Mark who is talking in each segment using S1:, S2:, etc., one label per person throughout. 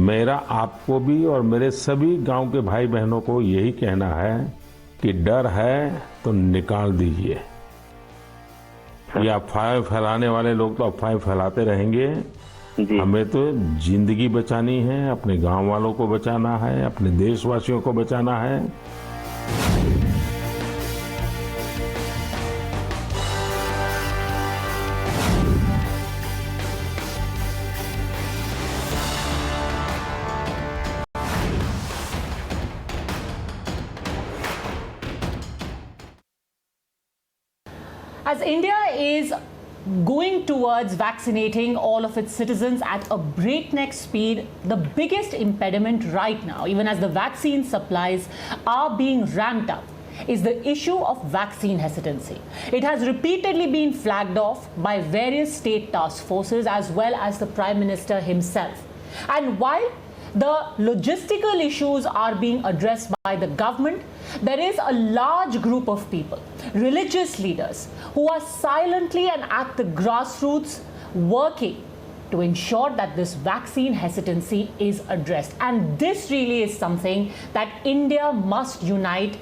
S1: मेरा आपको भी और मेरे सभी गांव के भाई बहनों को यही कहना है कि डर है तो निकाल दीजिए। ये अफवाहें फैलाने वाले लोग तो अफवाहें फैलाते रहेंगे। हमें तो जिंदगी बचानी है, अपने गांव वालों को बचाना है, अपने देशवासियों को बचाना है।
S2: As India is going towards vaccinating all of its citizens at a breakneck speed, the biggest impediment right now, even as the vaccine supplies are being ramped up, is the issue of vaccine hesitancy. It has repeatedly been flagged off by various state task forces as well as the Prime Minister himself. And while the logistical issues are being addressed by the government, there is a large group of people, religious leaders, who are silently and at the grassroots working to ensure that this vaccine hesitancy is addressed. And this really is something that India must unite,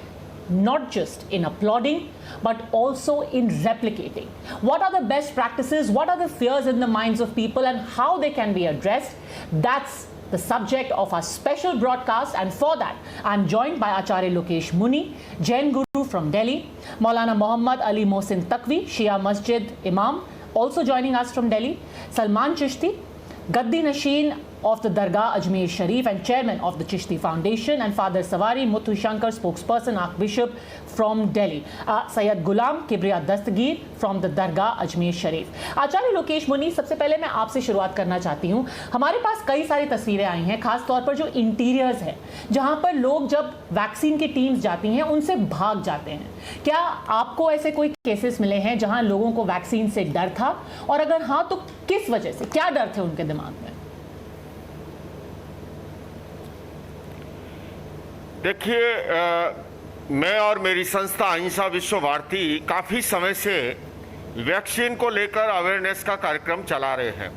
S2: not just in applauding, but also in replicating. What are the best practices? What are the fears in the minds of people and how they can be addressed? That's the subject of our special broadcast, and for that I'm joined by Acharya Lokesh Muni, Jain Guru from Delhi, Maulana Muhammad Ali Mohsin Taqvi, Shia Masjid Imam, also joining us from Delhi, Salman Chishti, Gaddi Nashin of the Dargah Ajmer Sharif and chairman of the Chishti Foundation, and Father Sawari Muthu Shankar, spokesperson, Archbishop from Delhi, Sayyid Ghulam Kibriya Dastagir from the Dargah Ajmer Sharif. आचार्य लोकेश मुनि, सबसे पहले मैं आपसे शुरुआत करना चाहती हूँ। हमारे पास कई सारी तस्वीरें आई हैं, खास तौर पर जो इंटीरियर्स हैं, जहाँ पर लोग जब वैक्सीन की टीम्स जाती हैं उनसे भाग जाते हैं। क्या आपको ऐसे कोई केसेस मिले हैं जहाँ लोगों को वैक्सीन से डर था, और अगर हाँ तो किस वजह से, क्या डर थे उनके दिमाग में?
S3: देखिए, मैं और मेरी संस्था अहिंसा विश्व भारती काफ़ी समय से वैक्सीन को लेकर अवेयरनेस का कार्यक्रम चला रहे हैं।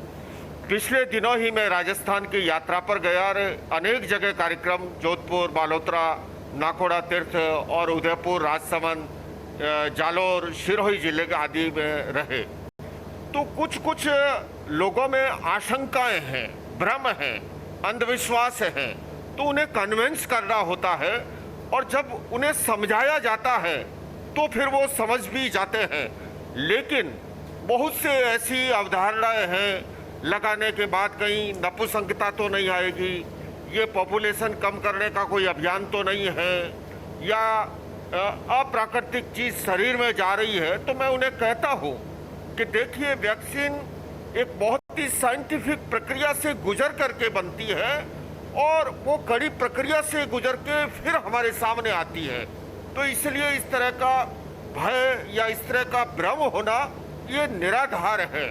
S3: पिछले दिनों ही मैं राजस्थान की यात्रा पर गया और अनेक जगह कार्यक्रम जोधपुर, बालोतरा, नाकोड़ा तीर्थ और उदयपुर, राजसमंद, जालोर, सिरोही जिले के आदि में रहे। तो कुछ लोगों में आशंकाएं हैं, भ्रम हैं, अंधविश्वास हैं, तो उन्हें कन्विंस करना होता है, और जब उन्हें समझाया जाता है तो फिर वो समझ भी जाते हैं। लेकिन बहुत से ऐसी अवधारणाएं हैं, लगाने के बाद कहीं नपुंसकता तो नहीं आएगी, ये पॉपुलेशन कम करने का कोई अभियान तो नहीं है, या अप्राकृतिक चीज़ शरीर में जा रही है। तो मैं उन्हें कहता हूँ कि देखिए, वैक्सीन एक बहुत ही साइंटिफिक प्रक्रिया से गुजर करके बनती है, और वो कड़ी प्रक्रिया से गुजर के फिर हमारे सामने आती है। तो इसलिए इस तरह का भय या इस तरह का भ्रम होना ये निराधार है,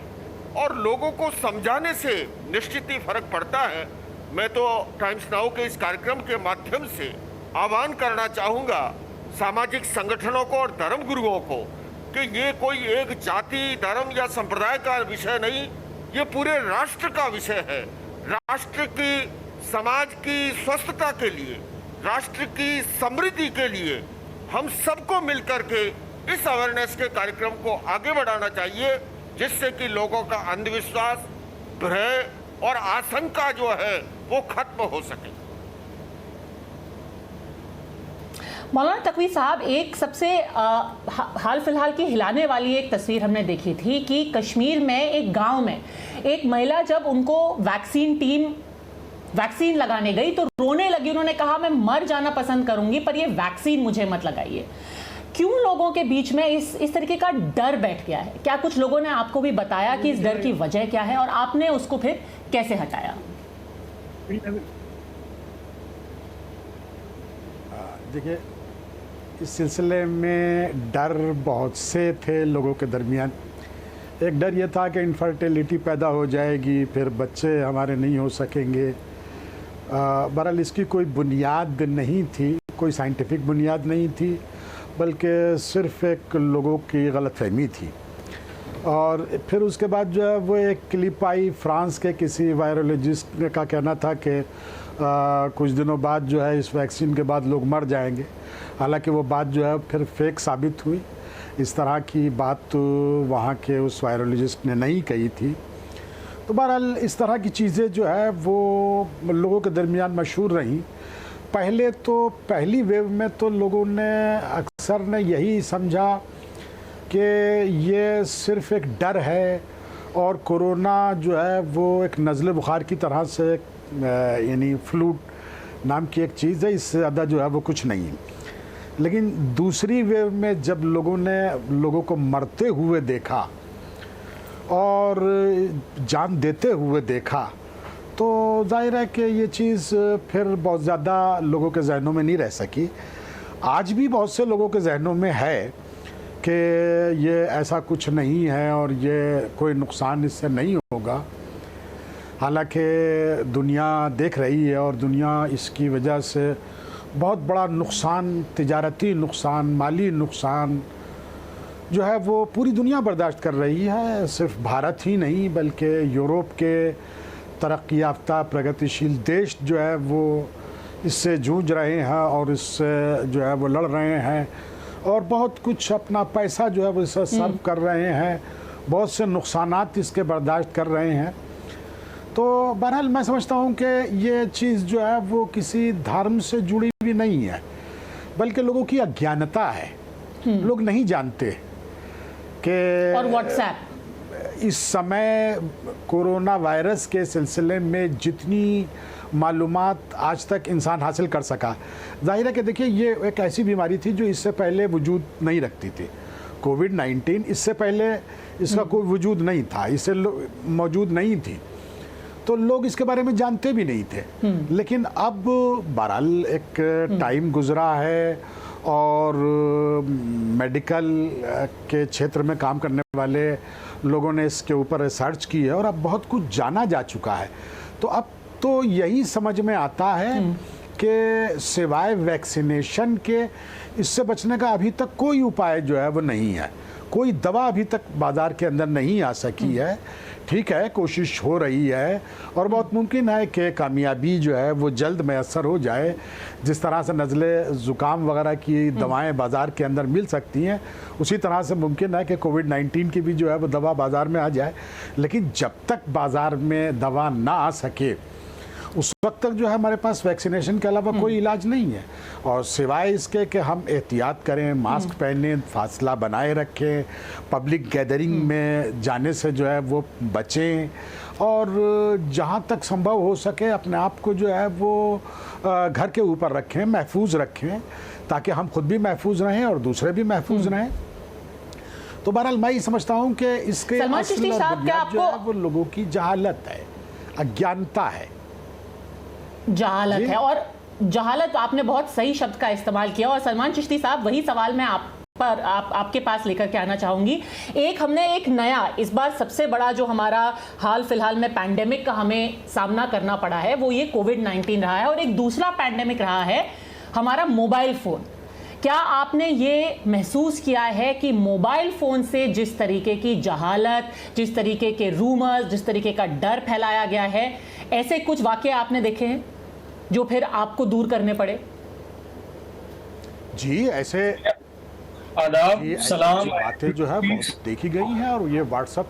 S3: और लोगों को समझाने से निश्चित ही फर्क पड़ता है। मैं तो टाइम्स नाउ के इस कार्यक्रम के माध्यम से आह्वान करना चाहूँगा सामाजिक संगठनों को और धर्म गुरुओं को कि ये कोई एक जाति, धर्म या संप्रदाय का विषय नहीं, ये पूरे राष्ट्र का विषय है। राष्ट्र की, समाज की स्वस्थता के लिए, राष्ट्र की समृद्धि के लिए हम सबको मिलकर के इस अवेयरनेस के कार्यक्रम को आगे बढ़ाना चाहिए, जिससे कि लोगों का अंधविश्वास, भय और आशंका जो है वो खत्म हो सके।
S2: मौलाना तकवी साहब, एक सबसे हाल फिलहाल की हिलाने वाली एक तस्वीर हमने देखी थी कि कश्मीर में एक गांव में एक महिला, जब उनको वैक्सीन टीम वैक्सीन लगाने गई तो रोने लगी। उन्होंने कहा, मैं मर जाना पसंद करूंगी पर ये वैक्सीन मुझे मत लगाइए। क्यों लोगों के बीच में इस तरीके का डर बैठ गया है? क्या कुछ लोगों ने आपको भी बताया कि इस डर की वजह क्या है, और आपने उसको फिर कैसे हटाया?
S4: देखिए, इस सिलसिले में डर बहुत से थे लोगों के दरमियान। एक डर ये था कि इनफर्टिलिटी पैदा हो जाएगी, फिर बच्चे हमारे नहीं हो सकेंगे। बहरहाल इसकी कोई बुनियाद नहीं थी, कोई साइंटिफिक बुनियाद नहीं थी, बल्कि सिर्फ एक लोगों की गलतफहमी थी। और फिर उसके बाद जो है वो एक क्लिप आई फ्रांस के किसी वायरोलॉजिस्ट का कहना था कि कुछ दिनों बाद जो है इस वैक्सीन के बाद लोग मर जाएंगे। हालांकि वो बात जो है फिर फेक साबित हुई। इस तरह की बात तो वहाँ के उस वायरोलॉजिस्ट ने नहीं कही थी। तो बहरहाल इस तरह की चीज़ें जो है वो लोगों के दरमियान मशहूर रहीं। पहले तो पहली वेव में तो लोगों ने अक्सर ने यही समझा कि ये सिर्फ एक डर है और कोरोना जो है वो एक नज़ले बुखार की तरह से यानी फ्लू नाम की एक चीज़ है, इससे ज़्यादा जो है वो कुछ नहीं है। लेकिन दूसरी वेव में जब लोगों ने लोगों को मरते हुए देखा और जान देते हुए देखा तो जाहिर है कि ये चीज़ फिर बहुत ज़्यादा लोगों के जहनों में नहीं रह सकी। आज भी बहुत से लोगों के जहनों में है कि ये ऐसा कुछ नहीं है और ये कोई नुकसान इससे नहीं होगा। हालांकि दुनिया देख रही है और दुनिया इसकी वजह से बहुत बड़ा नुकसान, तिजारती नुकसान, माली नुकसान जो है वो पूरी दुनिया बर्दाश्त कर रही है। सिर्फ भारत ही नहीं बल्कि यूरोप के तरक्की याफ्ता प्रगतिशील देश जो है वो इससे जूझ रहे हैं और इससे जो है वो लड़ रहे हैं और बहुत कुछ अपना पैसा जो है वो इससे सर्व कर रहे हैं, बहुत से नुकसानात इसके बर्दाश्त कर रहे हैं। तो बहरहाल मैं समझता हूँ कि ये चीज़ जो है वो किसी धर्म से जुड़ी हुई नहीं है बल्कि लोगों की अज्ञानता है। लोग नहीं जानते कि
S2: और व्हाट्सएप
S4: इस समय कोरोना वायरस के सिलसिले में जितनी मालूमात आज तक इंसान हासिल कर सका, जाहिर है कि देखिए ये एक ऐसी बीमारी थी जो इससे पहले वजूद नहीं रखती थी। कोविड-19 इससे पहले इसका कोई वजूद नहीं था, इससे मौजूद नहीं थी, तो लोग इसके बारे में जानते भी नहीं थे। लेकिन अब बहरहाल एक टाइम गुजरा है और मेडिकल के क्षेत्र में काम करने वाले लोगों ने इसके ऊपर रिसर्च की है और अब बहुत कुछ जाना जा चुका है। तो अब तो यही समझ में आता है कि सिवाय वैक्सीनेशन के इससे बचने का अभी तक कोई उपाय जो है वो नहीं है। कोई दवा अभी तक बाज़ार के अंदर नहीं आ सकी है। ठीक है, कोशिश हो रही है और बहुत मुमकिन है कि कामयाबी जो है वो जल्द मैसर हो जाए। जिस तरह से नज़ले ज़ुकाम वगैरह की दवाएं बाज़ार के अंदर मिल सकती हैं, उसी तरह से मुमकिन है कि कोविड-19 की भी जो है वो दवा बाज़ार में आ जाए। लेकिन जब तक बाज़ार में दवा ना आ सके उस वक्त तक जो है हमारे पास वैक्सीनेशन के अलावा कोई इलाज नहीं है। और सिवाय इसके कि हम एहतियात करें, मास्क पहनें, फासला बनाए रखें, पब्लिक गैदरिंग में जाने से जो है वो बचें और जहाँ तक संभव हो सके अपने आप को जो है वो घर के ऊपर रखें, महफूज रखें, ताकि हम खुद भी महफूज रहें और दूसरे भी महफूज रहें। तो बहरहाल मैं ये समझता हूँ कि इसके
S2: सलमान चिश्ती साहब, क्या
S4: जो है
S2: आपको
S4: वो लोगों की जहालत है, अज्ञानता है,
S2: जहालत है। और जहालत आपने बहुत सही शब्द का इस्तेमाल किया। और सलमान चिश्ती साहब, वही सवाल मैं आपके पास लेकर के आना चाहूंगी। हमने एक नया, इस बार सबसे बड़ा जो हमारा हाल फिलहाल में पैंडेमिक का हमें सामना करना पड़ा है वो ये कोविड-19 रहा है और एक दूसरा पैंडेमिक रहा है हमारा मोबाइल फोन। क्या आपने ये महसूस किया है कि मोबाइल फोन से जिस तरीके की जहालत, जिस तरीके के रूमर्स, जिस तरीके का डर फैलाया गया है, ऐसे कुछ वाकये आपने देखे हैं जो फिर आपको दूर करने पड़े?
S4: जी, ऐसे
S5: आदाब, सलाम,
S4: बातें जो है बहुत देखी गई हैं और ये व्हाट्सएप।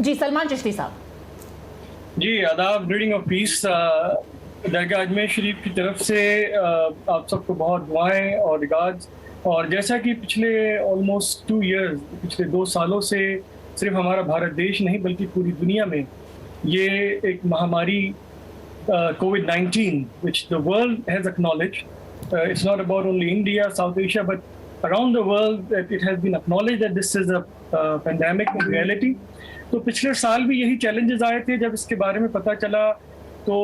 S2: जी सलमान चिश्ती साहब।
S5: जी आदाब, ग्रीटिंग ऑफ पीस। दरगाह अजमेर शरीफ की तरफ से आप सबको बहुत दुआएं और रिगार्ड्स। और जैसा कि पिछले ऑलमोस्ट 2 इयर्स, पिछले 2 सालों से सिर्फ हमारा भारत देश नहीं बल्कि पूरी दुनिया में ये एक महामारी COVID-19 which the world has acknowledged. It's not about only India, South Asia, but around the world that it has been acknowledged that this is a pandemic in reality. तो पिछले साल भी यही चैलेंजेस आए थे। जब इसके बारे में पता चला तो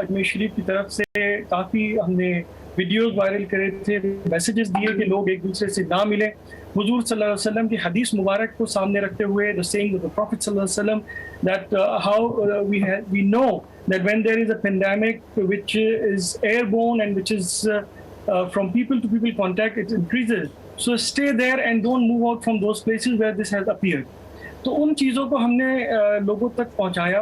S5: अजमेर शरीफ की तरफ से काफ़ी हमने वीडियोस वायरल करे थे, मैसेजेस दिए कि लोग एक दूसरे से ना मिलें। हुजूर सल्लल्लाहु अलैहि वसल्लम की हदीस मुबारक को सामने रखते हुए, the saying of the profit सल्लल्लाहु अलैहि वसल्लम, that how we know that when there is a pandemic which is airborne and which is from people to people contact, it increases So stay there and don't move out from those places where this has appeared. तो उन चीज़ों को हमने लोगों तक पहुंचाया,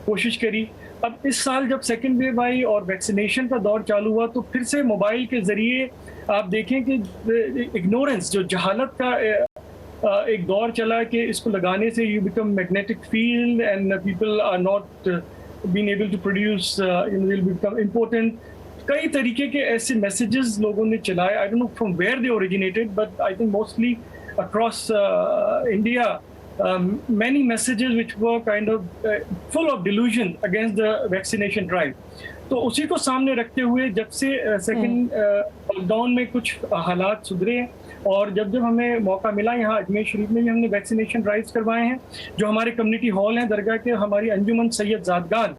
S5: कोशिश करी। अब इस साल जब सेकेंड वेव आई और वैक्सीनेशन का दौर चालू हुआ तो फिर से मोबाइल के ज़रिए आप देखें कि इग्नोरेंस, जो जहालत का एक दौर चला कि इसको लगाने से you become magnetic field and people are not being able to produce, will become important. कई तरीके के ऐसे मैसेजेस लोगों ने चलाए। I don't know from where they originated, but I think mostly across India many messages which were kind of full of delusion against the vaccination drive. तो उसी को सामने रखते हुए जब से सेकेंड लॉकडाउन में कुछ हालात सुधरे और जब हमें मौका मिला, यहाँ अजमेर शरीफ में भी हमने वैक्सीनेशन ड्राइव्स करवाए हैं। जो हमारे कम्युनिटी हॉल हैं दरगाह के, हमारी अंजुमन सैयद ज़ादगान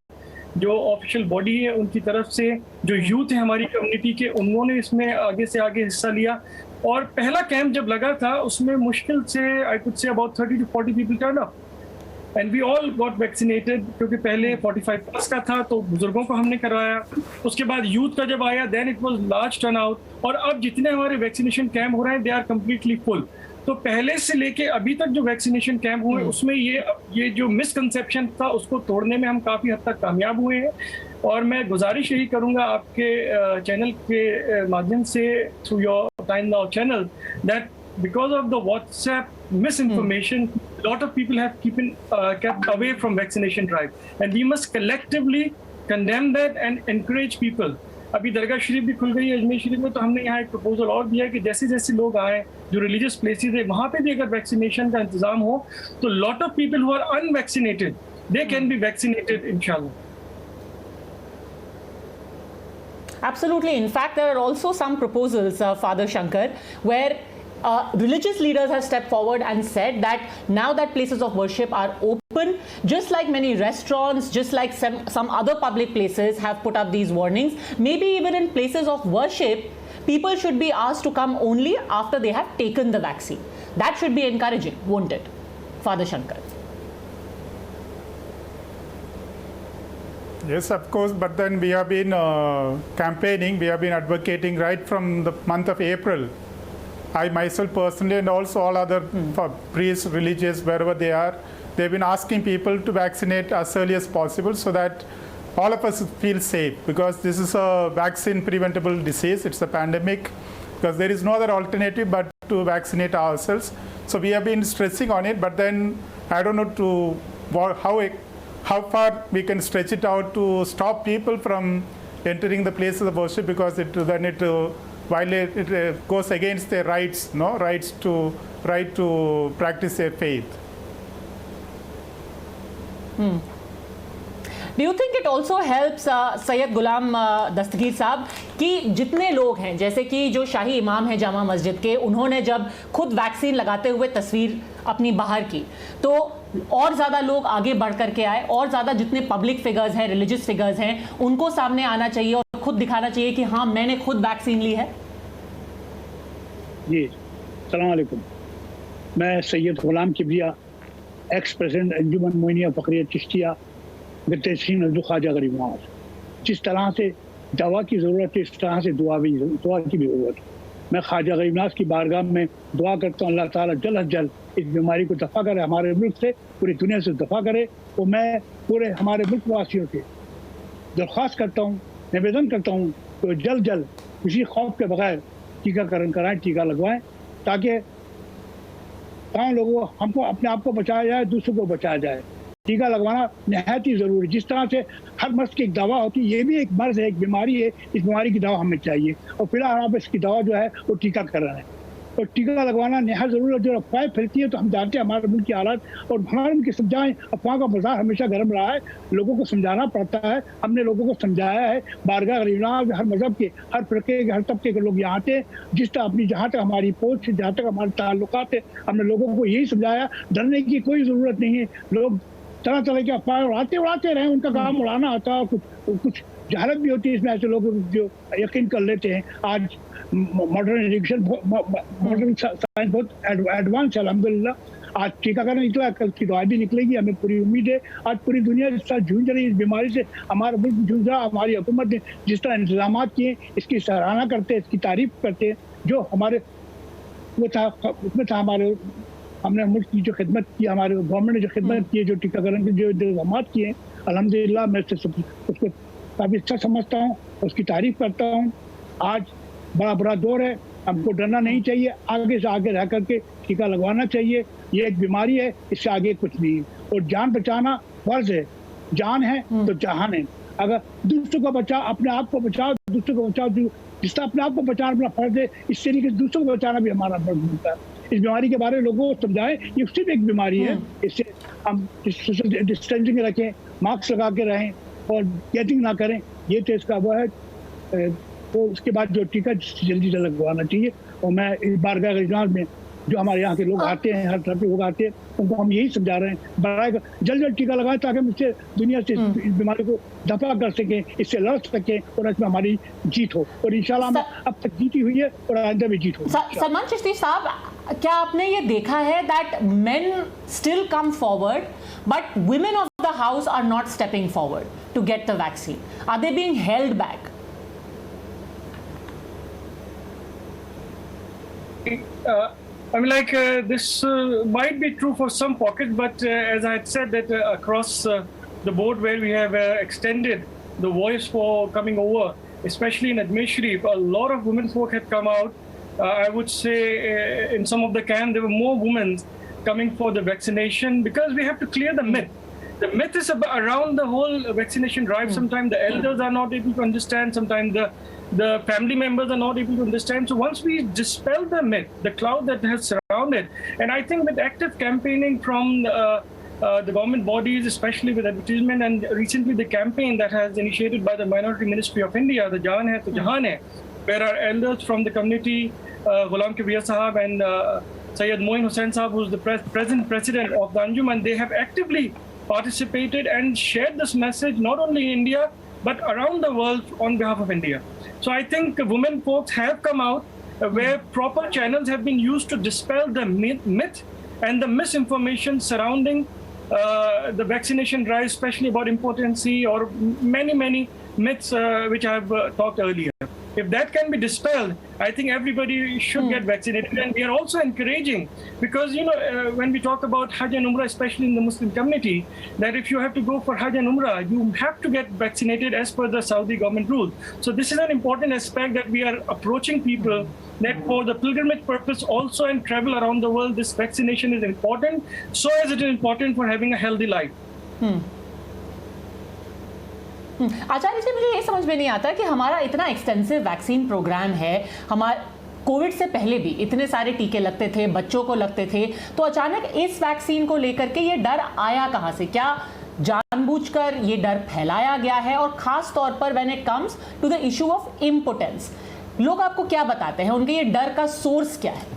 S5: जो ऑफिशियल बॉडी है उनकी तरफ से, जो यूथ है हमारी कम्युनिटी के, उन्होंने इसमें आगे से आगे हिस्सा लिया। और पहला कैंप जब लगा था उसमें मुश्किल से I could say about 30 to 40 people turn up and we all got vaccinated, क्योंकि पहले 45 प्लस का था तो बुजुर्गों को हमने करवाया। उसके बाद यूथ का जब आया then it was large turnout, और अब जितने हमारे वैक्सीनेशन कैंप हो रहे हैं दे आर कम्प्लीटली फुल। तो पहले से लेके अभी तक जो वैक्सीनेशन कैंप हुए उसमें ये जो मिसकंसेप्शन था उसको तोड़ने में हम काफ़ी हद तक कामयाब हुए हैं। और मैं गुजारिश यही करूंगा आपके चैनल के माध्यम से, through your time now channel, that because of the WhatsApp misinformation, a lot of people have kept away from vaccination drive, and we must collectively condemn that and encourage people. अभी दरगाह शरीफ भी खुल गई है अजमेर शरीफ में, तो हमने यहाँ एक प्रपोजल और दिया कि जैसे जैसे लोग आए जो रिलीजियस प्लेसेस है वहाँ पे भी अगर वैक्सीनेशन का इंतजाम हो तो lot of people who are unvaccinated they can be vaccinated इंशाल्लाह।
S2: Absolutely. In fact, there are also some proposals, Father Shankar, where religious leaders have stepped forward and said that now that places of worship are open, just like many restaurants, just like some other public places have put up these warnings, maybe even in places of worship, people should be asked to come only after they have taken the vaccine. That should be encouraging, won't it, Father Shankar?
S6: Yes, of course, but then we have been campaigning, we have been advocating right from the month of April. I myself personally and also all other priests, religious, wherever they are, they've been asking people to vaccinate as early as possible so that all of us feel safe, because this is a vaccine preventable disease, it's a pandemic, because there is no other alternative but to vaccinate ourselves. So we have been stressing on it, but then I don't know how far we can stretch it out to stop people from entering the places of worship, because it goes against their rights, right to practice their faith.
S2: Do you think it also helps, Syed Ghulam Dastagir Sahab, कि जितने लोग हैं, जैसे कि जो शाही इमाम है जामा मस्जिद के, उन्होंने जब खुद वैक्सीन लगाते हुए तस्वीर अपनी बाहर की तो और ज़्यादा लोग आगे बढ़ करके आए, और ज़्यादा जितने पब्लिक फिगर्स हैं, रिलीजियस फिगर्स हैं, उनको सामने आना चाहिए और खुद दिखाना चाहिए कि हाँ मैंने खुद वैक्सीन ली है।
S7: जी अस्सलाम वालेकुम, मैं सैयद गुलाम किबरिया, एक्स प्रेसिडेंट अंजुमन मोइनिया फ़खरिया चिश्तिया तस्लीम अब्दुल ख्वाजा गरीब नवाज। जिस तरह से दवा की ज़रूरत है इस तरह से दुआ की भी ज़रूरत है। मैं ख्वाजा गरीब नवाज की बारगाह में दुआ करता हूँ अल्लाह ताला जल्द अज जल्द इस बीमारी को दफ़ा करे, हमारे मुल्क से, पूरी दुनिया से दफ़ा करे। और मैं पूरे हमारे मुल्क वासियों से दरख्वास्त करता हूँ, निवेदन करता हूँ तो जल्द जल्द किसी खौफ के बगैर टीकाकरण कराएं, टीका लगवाएं, ताकि तमाम लोगों हमको अपने आप को बचाया जाए, दूसरों को बचाया जाए। टीका लगवाना नहायत ही ज़रूरी। जिस तरह से हर मर्ज़ की एक दवा होती है, ये भी एक मर्ज़ है, एक बीमारी है, इस बीमारी की दवा हमें चाहिए। और फिलहाल आप इसकी दवा जो है वो टीकाकरण है, और टीका लगवाना नहायत ज़रूरी है। जो अफवाहें फैलती है तो हम जानते हैं हमारे मुल्क की हालात, और हमारे मुल्क की समझाएं, अफवाह का बाजार हमेशा गर्म रहा है, लोगों को समझाना पड़ता है। हमने लोगों को समझाया है, बारगाह गरीब नवाज हर मज़हब के, हर फ़िरक़े के, हर तबके के लोग यहाँ आते हैं। जिस तरह अपनी जहाँ तक हमारी पहुँच, जहाँ तक हमारे ताल्लुकात है, हमने लोगों को यही समझाया, डरने की कोई ज़रूरत नहीं है। लोग तरह तरह के अफवाह उड़ाते रहे, उनका काम उड़ाना आता है, कुछ जहालत भी होती है इसमें। ऐसे लोग जो यकीन कर लेते हैं। आज मॉडर्न एजुकेशन, मॉडर्न साइंस बहुत एडवांस है अल्हम्दुलिल्लाह। आज टीकाकरण निकला, कल की दवाई भी निकलेगी, हमें पूरी उम्मीद है। आज पूरी दुनिया जिस तरह जूझ रही है इस बीमारी से, हमारा मुल्क जूझ रहा, हमारी हुकूमत ने जिस तरह इंतजाम किए इसकी सराहना करते हैं, इसकी तारीफ करते हैं। जो हमारे वो था, उसमें था हमारे, हमने मुल्क की जो खिदमत की, हमारे गवर्नमेंट ने जो खिदमत की है, जो टीकाकरण के जो इक़दाम किए हैं, अल्हम्दुलिल्लाह मैं उसको काफ़ी अच्छा समझता हूँ, उसकी तारीफ करता हूँ। आज बड़ा बुरा दौर है, हमको डरना नहीं चाहिए, आगे से आगे रह करके टीका लगवाना चाहिए। ये एक बीमारी है, इससे आगे कुछ नहीं है, और जान बचाना फर्ज है। जान है तो जहान है। अगर दूसरों को बचाओ, अपने आप को बचाओ, दूसरों को बचाओ, जिस तरह अपने आप को बचाना अपना फर्ज है, इस तरीके से दूसरों को बचाना भी हमारा फर्ज होता है। इस बीमारी के बारे में लोगों को समझाएं, ये सिर्फ एक बीमारी है, इससे हम सोशल डिस्टेंसिंग रखें, मास्क लगा के रहें और गैदरिंग ना करें। ये तो इसका वो है। तो उसके बाद जो टीका जल्दी से लगवाना चाहिए। और मैं इस बारगाह इजलास में जो हमारे यहाँ के लोग आते हैं, हर तरह के लोग आते हैं, उनको हम यही समझा रहे हैं, जल्द जल्द टीका लगाएं ताकि हम इससे दुनिया से इस बीमारी को दफा कर सकें, इससे लड़ सकें और इसमें हमारी जीत हो। और इंशाल्लाह हम अब तक जीती हुई है और आइंदा भी जीत हो।
S2: सलमान चिश्ती साहब, क्या आपने ये देखा है that men still come forward but women of the house are not stepping forward to get the vaccine? Are they being held back?
S5: I mean, like this might be true for some pockets, but as I had said, that across the board where we have extended the voice for coming over, especially in Ajmer Sharif, a lot of women folk had come out. I would say in some of the camp there were more women coming for the vaccination, because we have to clear the myth. The myth is around the whole vaccination drive. Sometimes the elders are not able to understand. Sometimes the family members are not able to understand. So once we dispel the myth, the cloud that has surrounded, and I think with active campaigning from the government bodies, especially with advertisement, and recently the campaign that has initiated by the Minority Ministry of India, the Jaan Hai to Jahan Hai, where our elders from the community, Ghulam Kibriya Sahab and Sayyid Moin Hussain Sahab, who's the present president of the Anjuman, they have actively participated and shared this message not only in India but around the world on behalf of India. So I think women folks have come out where proper channels have been used to dispel the myth and the misinformation surrounding the vaccination drive, especially about impotency or many myths which I have talked earlier. If that can be dispelled, I think everybody should get vaccinated. And we are also encouraging, because when we talk about Hajj and Umrah, especially in the Muslim community, that if you have to go for Hajj and Umrah, you have to get vaccinated as per the Saudi government rules. So this is an important aspect that we are approaching people, that for the pilgrimage purpose also and travel around the world, this vaccination is important, so as it is important for having a healthy life.
S2: आचार्य जी, मुझे ये समझ में नहीं आता कि हमारा इतना extensive vaccine programme है, हमारा कोविड से पहले भी इतने सारे टीके लगते थे, बच्चों को लगते थे, तो अचानक इस वैक्सीन को लेकर के ये डर आया कहाँ से? क्या जानबूझकर ये डर फैलाया गया है? और खास तौर पर when it comes to the issue of impotence, लोग आपको क्या बताते हैं, उनके ये डर का सोर्स क्या है?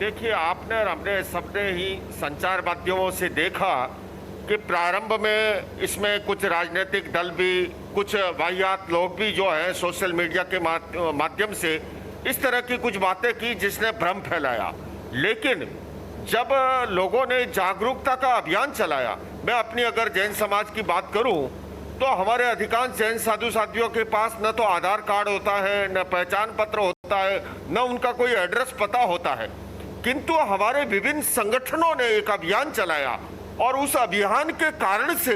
S3: देखिए, आपने और हमने सबने ही संचार माध्यमों से देखा कि प्रारंभ में इसमें कुछ राजनीतिक दल भी, कुछ वाहियात लोग भी जो हैं सोशल मीडिया के माध्यम से इस तरह की कुछ बातें की जिसने भ्रम फैलाया। लेकिन जब लोगों ने जागरूकता का अभियान चलाया, मैं अपनी अगर जैन समाज की बात करूं तो हमारे अधिकांश जैन साधु साथियों के पास न तो आधार कार्ड होता है, न पहचान पत्र होता है, न उनका कोई एड्रेस पता होता है। किंतु हमारे विभिन्न संगठनों ने एक अभियान चलाया और उस अभियान के कारण से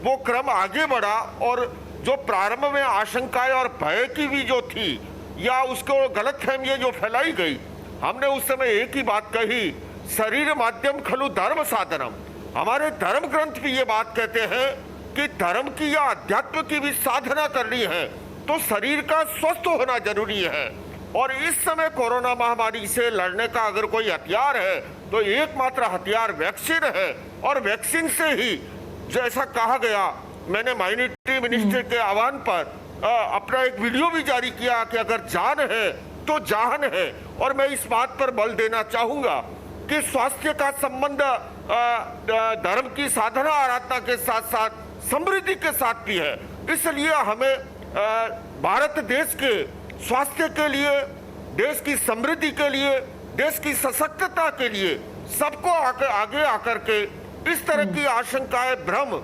S3: वो क्रम आगे बढ़ा, और जो प्रारंभ में आशंकाएं और भय की भी जो थी या उसको गलतफहमियां जो फैलाई गई, हमने उस समय एक ही बात कही, शरीर माध्यम खलु धर्म साधनम। हमारे धर्म ग्रंथ भी ये बात कहते हैं कि धर्म की या अध्यात्म की भी साधना करनी है तो शरीर का स्वस्थ होना जरूरी है। और इस समय कोरोना महामारी से लड़ने का अगर कोई हथियार है तो एकमात्र हथियार वैक्सीन है, और वैक्सीन से ही जैसा कहा गया, मैंने माइनॉरिटी मिनिस्टर के आह्वान पर अपना एक वीडियो भी जारी किया कि अगर जान है तो जहान है। और मैं इस बात पर बल देना चाहूंगा कि स्वास्थ्य का संबंध धर्म की साधना आराधना के साथ साथ समृद्धि के साथ भी है। इसलिए हमें भारत देश के स्वास्थ्य के लिए, देश की समृद्धि के लिए, देश की सशक्तता के लिए सबको आगे आकर के इस तरह की आशंकाएं, भ्रम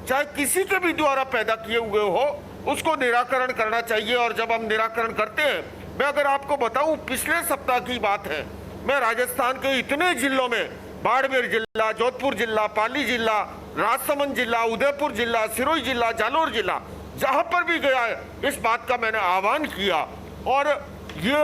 S3: चाहे किसी के भी द्वारा पैदा किए हुए हो, उसको निराकरण करना चाहिए। और जब हम निराकरण करते हैं, मैं अगर आपको बताऊं, पिछले सप्ताह की बात है, मैं राजस्थान के इतने जिलों में, बाड़मेर जिला, जोधपुर जिला, पाली जिला, राजसमंद जिला, उदयपुर जिला, सिरोही जिला, जालोर जिला, जहां पर भी गया है, इस बात का मैंने आह्वान किया। और ये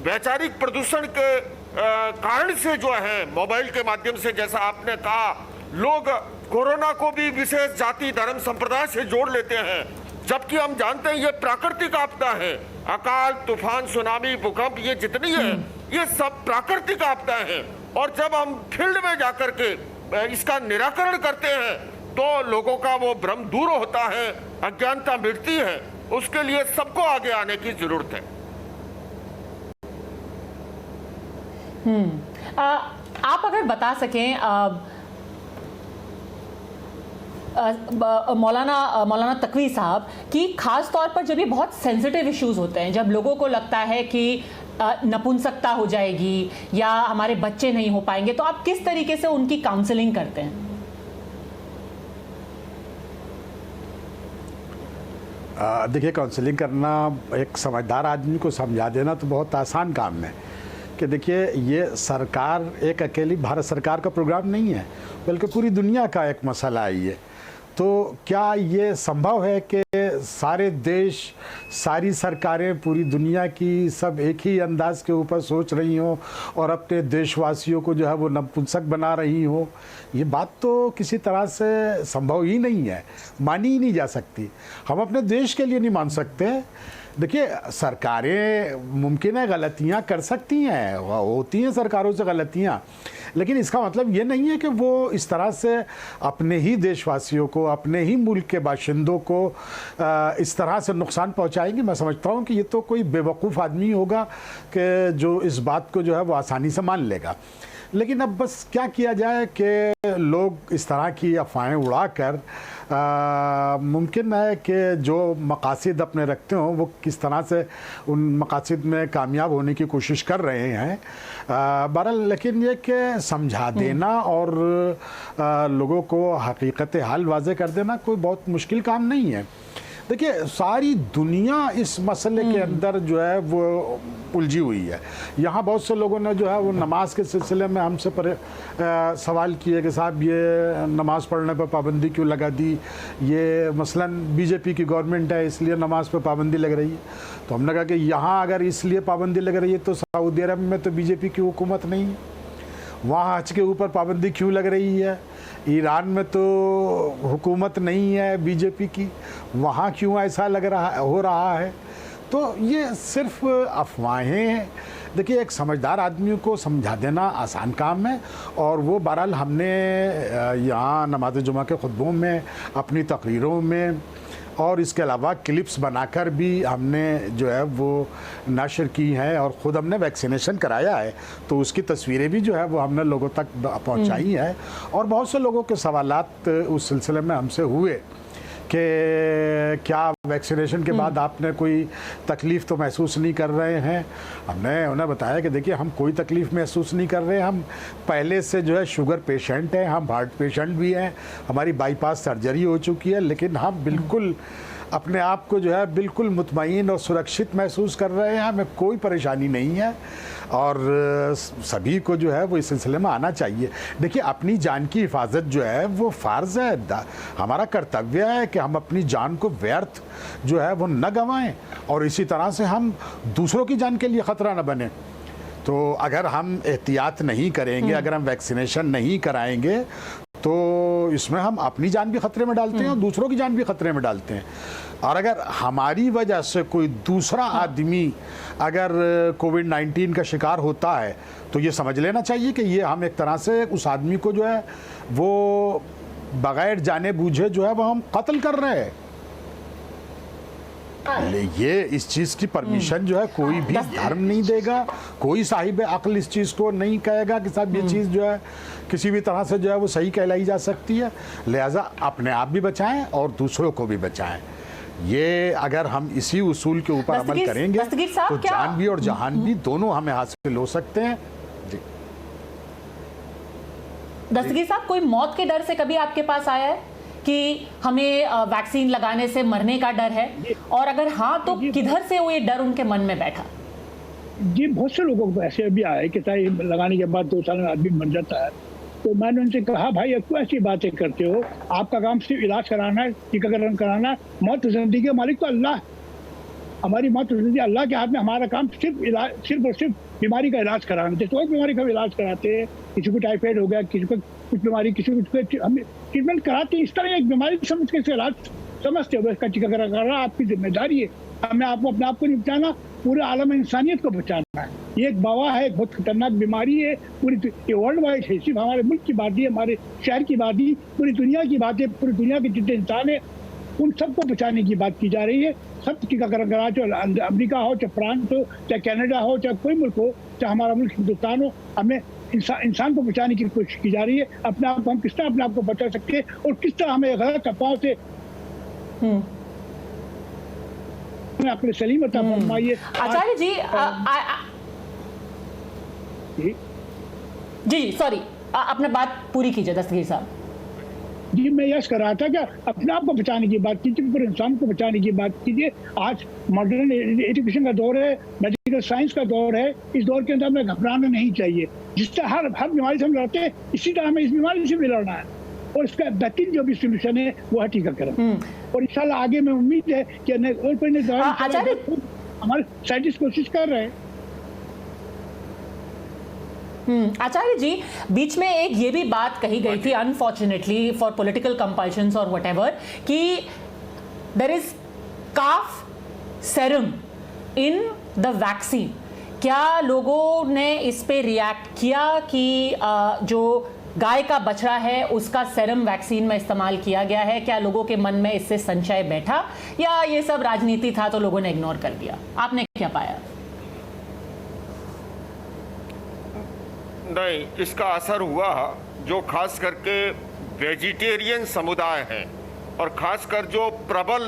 S3: वैचारिक प्रदूषण के कारण से जो है, मोबाइल के माध्यम से, जैसा आपने कहा, लोग कोरोना को भी विशेष जाति धर्म संप्रदाय से जोड़ लेते हैं, जबकि हम जानते हैं ये प्राकृतिक आपदा है। अकाल, तूफान, सुनामी, भूकंप, ये जितनी है, ये सब प्राकृतिक आपदा है। और जब हम फील्ड में जाकर के इसका निराकरण करते हैं तो लोगों का वो भ्रम दूर होता है, अज्ञानता मिटती है। उसके लिए सबको आगे आने की जरूरत है।
S2: आप अगर बता सकें मौलाना तकवी साहब कि खास तौर पर जब ये बहुत सेंसिटिव इश्यूज होते हैं, जब लोगों को लगता है कि नपुंसकता हो जाएगी या हमारे बच्चे नहीं हो पाएंगे, तो आप किस तरीके से उनकी काउंसलिंग करते हैं?
S4: देखिए, काउंसलिंग करना एक समझदार आदमी को समझा देना तो बहुत आसान काम है कि देखिए, ये सरकार, एक अकेली भारत सरकार का प्रोग्राम नहीं है, बल्कि पूरी दुनिया का एक मसला है ये। तो क्या ये संभव है कि सारे देश, सारी सरकारें, पूरी दुनिया की सब एक ही अंदाज के ऊपर सोच रही हों और अपने देशवासियों को जो है वो नपुंसक बना रही हो? ये बात तो किसी तरह से संभव ही नहीं है, मानी ही नहीं जा सकती। हम अपने देश के लिए नहीं मान सकते। देखिए, सरकारें मुमकिन है गलतियां कर सकती हैं, होती हैं सरकारों से गलतियां, लेकिन इसका मतलब ये नहीं है कि वो इस तरह से अपने ही देशवासियों को, अपने ही मुल्क के बाशिंदों को इस तरह से नुकसान पहुंचाएंगे। मैं समझता हूं कि ये तो कोई बेवकूफ़ आदमी होगा कि जो इस बात को जो है वो आसानी से मान लेगा। लेकिन अब बस क्या किया जाए कि लोग इस तरह की अफवाहें उड़ाकर मुमकिन है कि जो मकासद अपने रखते हों वो किस तरह से उन मकासद में कामयाब होने की कोशिश कर रहे हैं। बहरहाल, लेकिन ये कि समझा देना और लोगों को हकीकत हाल वाज़े कर देना कोई बहुत मुश्किल काम नहीं है। देखिए, सारी दुनिया इस मसले के अंदर जो है वो उलझी हुई है। यहाँ बहुत से लोगों ने जो है वो नमाज के सिलसिले में हमसे सवाल किए कि साहब ये नमाज़ पढ़ने पर पाबंदी क्यों लगा दी, ये मसलन बीजेपी की गवर्नमेंट है इसलिए नमाज पर पाबंदी लग रही है। तो हमने कहा कि यहाँ अगर इसलिए पाबंदी लग रही है तो सऊदी अरब में तो बीजेपी की हुकूमत नहीं है, वहाँ हज के ऊपर पाबंदी क्यों लग रही है? ईरान में तो हुकूमत नहीं है बीजेपी की, वहाँ क्यों ऐसा हो रहा है? तो ये सिर्फ अफवाहें हैं। देखिए, एक समझदार आदमी को समझा देना आसान काम है, और वो बहरहाल हमने यहाँ नमाज जुमा के खुतबों में, अपनी तकरीरों में और इसके अलावा क्लिप्स बनाकर भी हमने जो है वो नशर की हैं, और ख़ुद हमने वैक्सीनेशन कराया है तो उसकी तस्वीरें भी जो है वो हमने लोगों तक पहुंचाई हैं। और बहुत से लोगों के सवालात उस सिलसिले में हमसे हुए कि क्या वैक्सीनेशन के बाद आपने कोई तकलीफ़ तो महसूस नहीं कर रहे हैं? हमने उन्हें बताया कि देखिए, हम कोई तकलीफ़ महसूस नहीं कर रहे हैं, हम पहले से जो है शुगर पेशेंट हैं, हम हार्ट पेशेंट भी हैं, हमारी बाईपास सर्जरी हो चुकी है, लेकिन हम बिल्कुल अपने आप को जो है बिल्कुल मुतमईन और सुरक्षित महसूस कर रहे हैं, हमें कोई परेशानी नहीं है। और सभी को जो है वो इस सिलसिले में आना चाहिए। देखिए, अपनी जान की हिफाजत जो है वो फ़र्ज़ है, हमारा कर्तव्य है कि हम अपनी जान को व्यर्थ जो है वो न गंवाएं, और इसी तरह से हम दूसरों की जान के लिए ख़तरा न बने। तो अगर हम एहतियात नहीं करेंगे, अगर हम वैक्सीनेशन नहीं कराएंगे, तो इसमें हम अपनी जान भी खतरे में डालते हैं और दूसरों की जान भी खतरे में डालते हैं। और अगर हमारी वजह से कोई दूसरा आदमी अगर कोविड-19 का शिकार होता है तो ये समझ लेना चाहिए कि ये हम एक तरह से उस आदमी को जो है वो बगैर जाने बूझे जो है वो हम कत्ल कर रहे हैं। ये इस चीज़ की परमिशन जो है कोई भी धर्म नहीं देगा, कोई साहिब अक्ल इस चीज़ को नहीं कहेगा कि साहब ये चीज़ जो है किसी भी तरह से जो है वो सही कहलाई जा सकती है। लिहाजा अपने आप भी बचाएं और दूसरों को भी बचाएं। ये अगर हम इसी उसूल के ऊपर अमल करेंगे तो जान भी और जहान भी दोनों हमें हासिल हो सकते हैं। जी
S2: दस्तगीर साहब, कोई मौत के डर से कभी आपके पास आया है कि हमें वैक्सीन लगाने से मरने का डर है, और अगर हाँ तो किधर से वो ये डर उनके मन में बैठा?
S7: जी बहुत से लोगों को ऐसे भी आए कि लगाने के बाद 2 साल में आदमी मर जाता है। तो मैंने उनसे कहा भाई अब क्यों ऐसी बातें करते हो, आपका काम सिर्फ इलाज कराना है, टीकाकरण कराना है। मौत जिंदगी के मालिक तो अल्लाह, हमारी मौत जिंदगी अल्लाह के हाथ में। हमारा काम सिर्फ और सिर्फ बीमारी का इलाज कराना है। कोई बीमारी का इलाज कराते हैं, किसी को टाइफाइड हो गया, किसी को कुछ बीमारी, किसी को हम ट्रीटमेंट कराते हैं। इस तरह एक बीमारी समझ के इलाज समझते हो, इसका टीकाकरण कराना आपकी जिम्मेदारी है। हमें आपको अपने आप को नहीं बचाना, पूरे आलम इंसानियत को बचाना है। ये एक वबा है, एक बहुत खतरनाक बीमारी है, पूरी ये वर्ल्ड वाइड है, सिर्फ हमारे मुल्क की बात नहीं, हमारे शहर की बात नहीं, पूरी दुनिया की बात है। पूरी दुनिया के जितने इंसान है उन सबको बचाने की बात की जा रही है। सब टीकाकरण करा, चाहे अमेरिका हो, चाहे फ्रांस हो, चाहे कनाडा हो, चाहे कोई मुल्क हो, चाहे हमारा मुल्क हिंदुस्तान हो, हमने इंसान को बचाने की कोशिश की जा रही है। अपने आप को हम किस तरह अपने आप को बचा सकते हैं और किस तरह हमें गलत अफवाहों से अपने सलीम बता फरमाइए।
S2: आचार्य जी सॉरी, अपने बात पूरी कीजिए दस्तगीर साहब।
S7: जी मैं यश कर रहा था कि अपने आप को बचाने की बात कीजिए, पूरे इंसान को बचाने की बात कीजिए। आज मॉडर्न एजुकेशन का दौर है, मेडिकल साइंस का दौर है। इस दौर के अंदर हमें घबराना नहीं चाहिए। जिस तरह हर बीमारी से हम लड़ते हैं, इसी तरह हमें इस बीमारी से भी लड़ना है, और इसका बेहतरीन जो भी सोल्यूशन है वो है टीकाकरण। और इंशाल्लाह आगे में उम्मीद है कि और कोई हमारे साइंटिस्ट कोशिश कर रहे हैं।
S2: आचार्य जी, बीच में एक ये भी बात कही गई थी, अनफॉर्चुनेटली फॉर पॉलिटिकल कंपल्शंस और व्हाटएवर, कि there is calf serum in the vaccine. क्या लोगों ने इस पे रिएक्ट किया कि जो गाय का बछड़ा है उसका सेरम वैक्सीन में इस्तेमाल किया गया है? क्या लोगों के मन में इससे संशय बैठा, या ये सब राजनीति था तो लोगों ने इग्नोर कर दिया? आपने क्या पाया?
S3: नहीं, इसका असर हुआ। जो खास करके वेजिटेरियन समुदाय है और खासकर जो प्रबल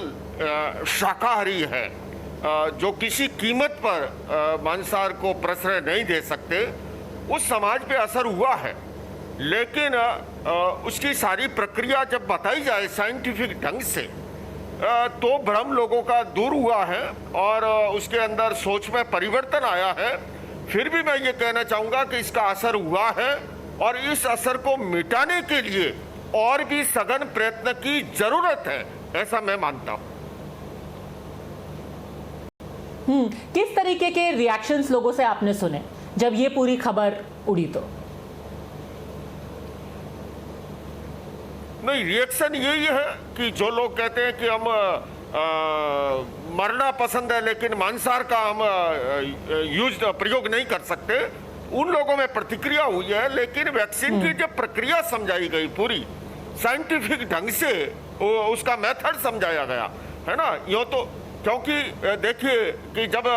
S3: शाकाहारी है, जो किसी कीमत पर मांसाहार को प्रश्रय नहीं दे सकते, उस समाज पे असर हुआ है। लेकिन उसकी सारी प्रक्रिया जब बताई जाए साइंटिफिक ढंग से, तो भ्रम लोगों का दूर हुआ है और उसके अंदर सोच में परिवर्तन आया है। फिर भी मैं ये कहना चाहूँगा कि इसका असर हुआ है, और इस असर को मिटाने के लिए और भी सघन प्रयत्न की जरूरत है, ऐसा मैं मानता हूँ।
S2: किस तरीके के रिएक्शंस लोगों से आपने सुने जब ये पूरी खबर उड़ी? तो
S3: नहीं, रिएक्शन यही है कि जो लोग कहते हैं कि हम मरना पसंद है लेकिन मांसाहार का हम प्रयोग नहीं कर सकते, उन लोगों में प्रतिक्रिया हुई है। लेकिन वैक्सीन की जब प्रक्रिया समझाई गई पूरी साइंटिफिक ढंग से, उसका मेथड समझाया गया है ना, यूँ तो क्योंकि देखिए कि जब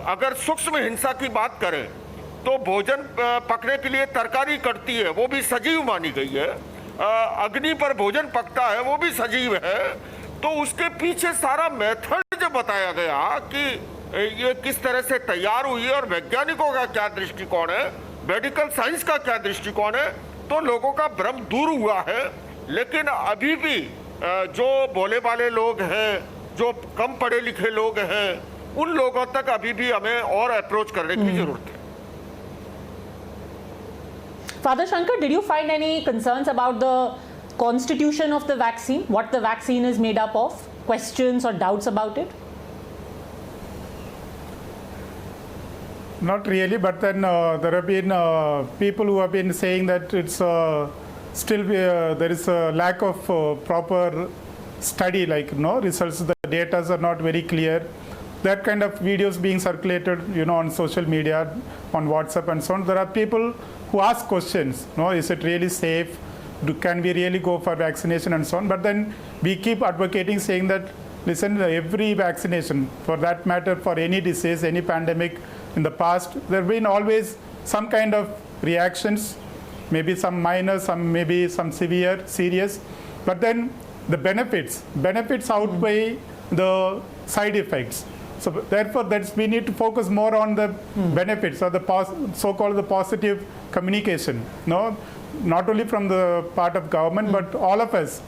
S3: अगर सूक्ष्म हिंसा की बात करें तो भोजन पकने के लिए तरकारी कटती है, वो भी सजीव मानी गई है। अग्नि पर भोजन पकता है, वो भी सजीव है। तो उसके पीछे सारा मेथड जो बताया गया कि ये किस तरह से तैयार हुई है और वैज्ञानिकों का क्या दृष्टिकोण है, मेडिकल साइंस का क्या दृष्टिकोण है, तो लोगों का भ्रम दूर हुआ है। लेकिन अभी भी जो भोले भाले लोग हैं, जो कम पढ़े लिखे लोग हैं, उन लोगों तक अभी भी हमें और अप्रोच करने की जरूरत है।
S2: Father Shankar, did you find any concerns about the constitution of the vaccine, what the vaccine is made up of? Questions or doubts about it?
S6: Not really, but then there have been people who have been saying that it's still there is a lack of proper study, like results. The data are not very clear. That kind of videos being circulated, on social media, on WhatsApp and so on. There are people who ask questions. Is it really safe? Can we really go for vaccination and so on? But then we keep advocating, saying that listen, every vaccination, for that matter, for any disease, any pandemic in the past, there have been always some kind of reactions, maybe some minor, some maybe some severe, serious. But then the benefits outweigh the side effects. So therefore, we need to focus more on the benefits, or the so-called the positive communication. Not only from the part of government, but all of us.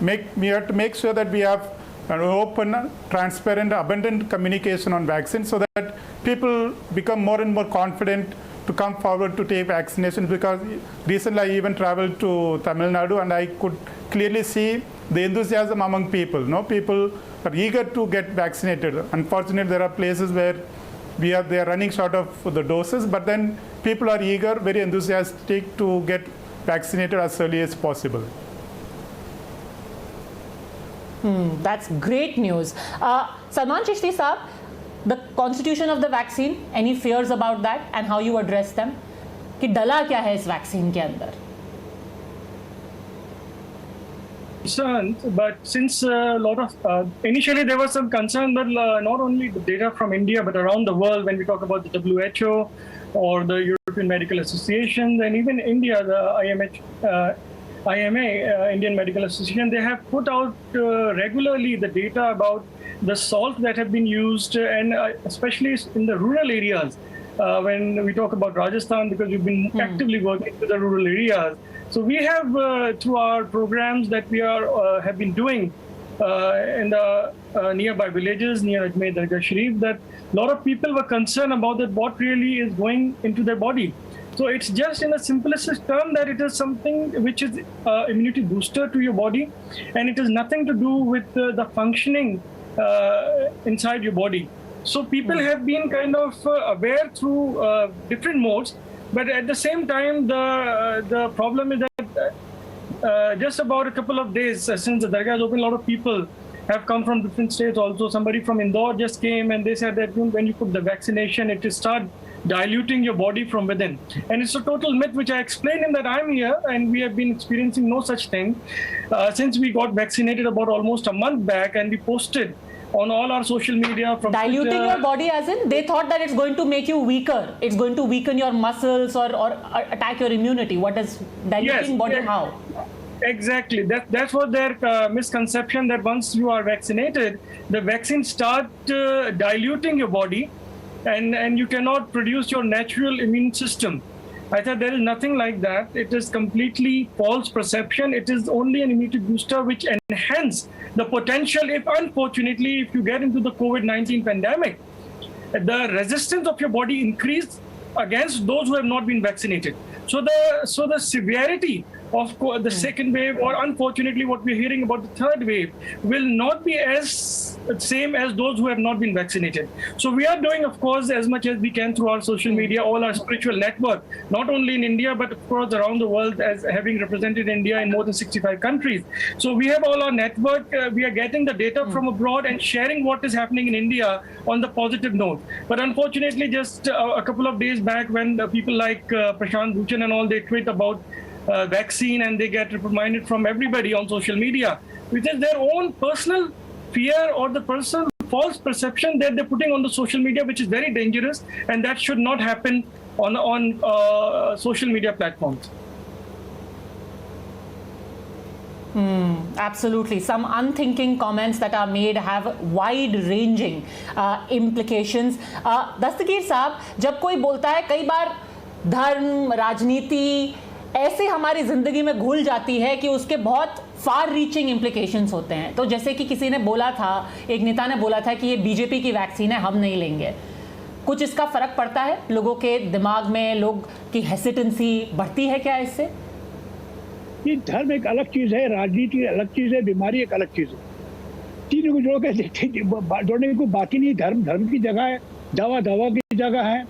S6: we have to make sure that we have an open, transparent, abundant communication on vaccines so that people become more and more confident to come forward to take vaccinations. Because recently I even traveled to Tamil Nadu and I could clearly see the enthusiasm among people. People are eager to get vaccinated. Unfortunately, there are places where they are running short of the doses, but then people are eager, very enthusiastic to get vaccinated as early as possible.
S2: That's great news. Salman Chishti Saab, the constitution of the vaccine, any fears about that and how you address them? कि डला क्या है इस vaccine के अंदर?
S5: But since a lot of initially there was some concern, but not only the data from India but around the world, when we talk about the WHO or the European Medical Association and even India, the IMA, Indian Medical Association, they have put out regularly the data about the salt that have been used, and especially in the rural areas. When we talk about Rajasthan, because we've been actively working with the rural areas. So we have, through our programs that we have been doing in the nearby villages near Ajmer Dargah Sharif, that a lot of people were concerned about that what really is going into their body. So it's just in the simplest term that it is something which is immunity booster to your body, and it has nothing to do with the functioning inside your body. So people have been kind of aware through different modes, but at the same time, the problem is that just about a couple of days since the Dargah is open, a lot of people have come from different states also. Somebody from Indore just came and they said that when you put the vaccination, it will start diluting your body from within. And it's a total myth, which I explained him that I'm here and we have been experiencing no such thing since we got vaccinated about almost a month back, and we posted on all our social media from
S2: diluting
S5: Twitter.
S2: your body, as in they thought that it's going to make you weaker, it's going to weaken your muscles or attack your immunity. What is diluting body?
S5: Yes.
S2: How?
S5: Exactly. That's what their misconception, that once you are vaccinated, the vaccine start diluting your body and you cannot produce your natural immune system. I thought there is nothing like that. It is completely false perception. It is only an immunity booster which enhance the potential. If unfortunately, if you get into the COVID-19 pandemic, the resistance of your body increase against those who have not been vaccinated. So the severity of the second wave, or unfortunately what we're hearing about the third wave, will not be as same as those who have not been vaccinated. So we are doing, of course, as much as we can through our social media, all our spiritual network, not only in India, but of course around the world, as having represented India in more than 65 countries. So we have all our network, we are getting the data from abroad and sharing what is happening in India on the positive note. But unfortunately, just a couple of days back, when people like Prashant Bhushan and all, they tweet about vaccine and they get reprimanded from everybody on social media, which is their own personal fear or the personal false perception that they're putting on the social media, which is very dangerous, and that should not happen on social media platforms.
S2: Absolutely. Some unthinking comments that are made have wide-ranging implications. दस्तगीर साहब, जब कोई बोलता है, कई बार धर्म, राजनीति ऐसे हमारी ज़िंदगी में घुल जाती है कि उसके बहुत फार रीचिंग इम्प्लिकेशंस होते हैं. तो जैसे कि किसी ने बोला था, एक नेता ने बोला था कि ये बीजेपी की वैक्सीन है, हम नहीं लेंगे. कुछ इसका फ़र्क पड़ता है लोगों के दिमाग में, लोग की हेसिटेंसी बढ़ती है क्या इससे?
S7: ये धर्म एक अलग चीज़ है, राजनीति अलग चीज़ है, बीमारी एक अलग चीज़ है. तीनों को जोड़ के जोड़ने को बाकी नहीं. धर्म की जगह है, दवा की जगह है,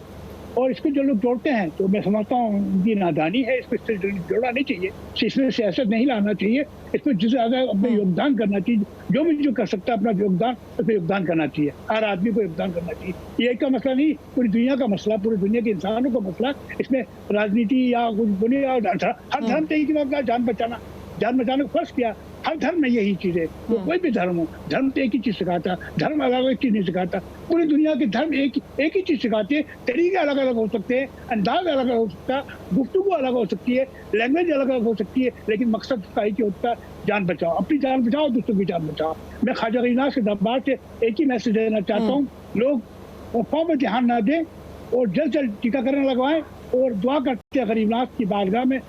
S7: और इसको जो लोग जोड़ते हैं तो मैं समझता हूँ उनकी नादानी है. इसको इससे जोड़ना नहीं चाहिए, इसमें सियासत नहीं लाना चाहिए. इसमें जिस ज़्यादा अपना योगदान करना चाहिए, जो भी जो कर सकता है अपना योगदान, उसमें योगदान करना चाहिए. हर आदमी को योगदान करना चाहिए. ये एक का मसला नहीं, पूरी दुनिया का मसला, पूरी दुनिया के इंसानों का मसला. इसमें राजनीति या कुछ दुनिया, हर धर्म से ही बात, जान बचाना को फर्ज किया. हर धर्म में यही चीज़ है. वो कोई भी धर्म हो, धर्म तो एक ही चीज़ सिखाता, धर्म अलग अलग चीज़ नहीं सिखाता. पूरी दुनिया के धर्म एक ही चीज़ सिखाते हैं. तरीके अलग अलग हो सकते हैं, अंदाज अलग अलग हो सकता है, गुफ्तगू अलग हो सकती है, लैंग्वेज अलग अलग हो सकती है, लेकिन मकसद का एक ही होता है, जान बचाओ. अपनी जान बचाओ, दूसरों की जान बचाओ. मैं ख्वाजा गरीबनाज के दरबार से एक ही मैसेज देना चाहता हूँ, लोग अफवाह पर ध्यान ना दें और जल्द टीकाकरण लगवाएं और दुआ करते हैं गरीबनाज की बारगाह में.